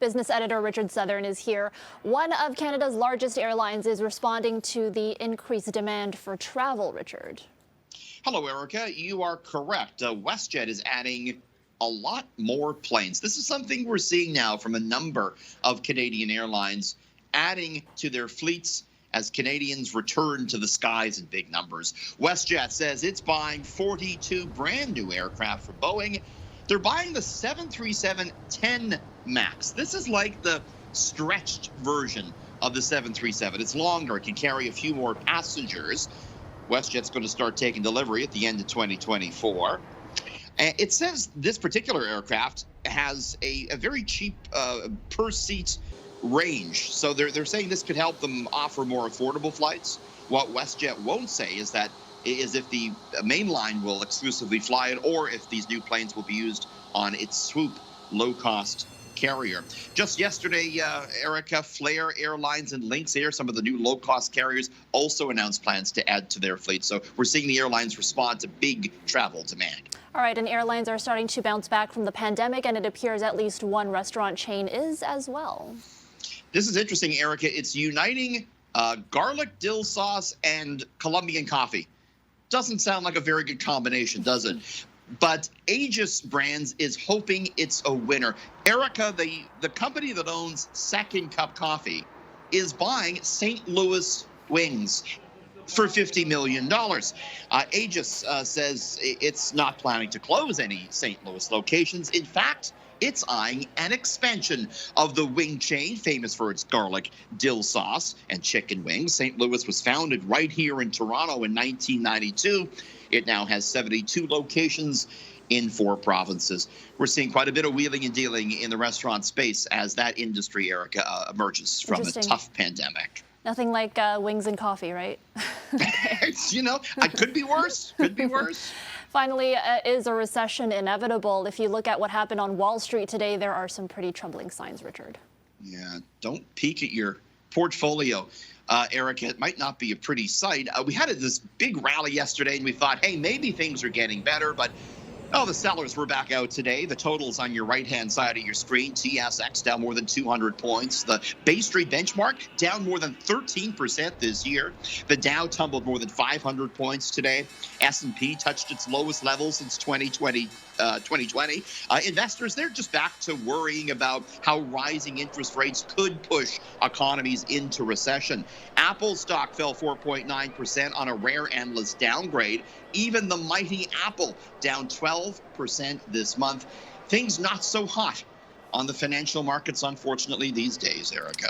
Business editor Richard Southern is here. One of Canada's largest airlines is responding to the increased demand for travel, Richard. Hello, Erica. You are correct. WestJet is adding a lot more planes. This is something we're seeing now from a number of Canadian airlines adding to their fleets as Canadians return to the skies in big numbers. WestJet says it's buying 42 brand new aircraft from Boeing. They're buying the 737-10 MAX. This is like the stretched version of the 737. It's longer. It can carry a few more passengers. WestJet's going to start taking delivery at the end of 2024. It says this particular aircraft has a very cheap per-seat range. So they're saying this could help them offer more affordable flights. What WestJet won't say is if the main line will exclusively fly it or if these new planes will be used on its Swoop low-cost carrier. Just yesterday, Erica, Flair Airlines and Lynx Air, some of the new low-cost carriers, also announced plans to add to their fleet. So we're seeing the airlines respond to big travel demand. All right, and airlines are starting to bounce back from the pandemic, and it appears at least one restaurant chain is as well. This is interesting, Erica. It's uniting garlic dill sauce and Colombian coffee. Doesn't sound like a very good combination, does it? But Aegis Brands is hoping it's a winner. Erica, the company that owns Second Cup Coffee, is buying St. Louis wings for $50 million. Aegis says it's not planning to close any St. Louis locations. In fact, it's eyeing an expansion of the wing chain, famous for its garlic dill sauce and chicken wings. St. Louis was founded right here in Toronto in 1992. It now has 72 locations in 4 provinces. We're seeing quite a bit of wheeling and dealing in the restaurant space as that industry, Erica, emerges from a tough pandemic. Nothing like wings and coffee, right? You know, it could be worse. Could be worse. Finally, is a recession inevitable? If you look at what happened on Wall Street today, there are some pretty troubling signs, Richard. Yeah, don't peek at your portfolio, Erica. It might not be a pretty sight. We had this big rally yesterday, and we thought, hey, maybe things are getting better, but the sellers were back out today. The totals on your right-hand side of your screen. TSX down more than 200 points. The Bay Street benchmark down more than 13% this year. The Dow tumbled more than 500 points today. S&P touched its lowest level since 2020. Investors, they're just back to worrying about how rising interest rates could push economies into recession. Apple stock fell 4.9% on a rare analyst downgrade. Even the mighty Apple down 12% this month. Things not so hot on the financial markets, unfortunately, these days, Erica.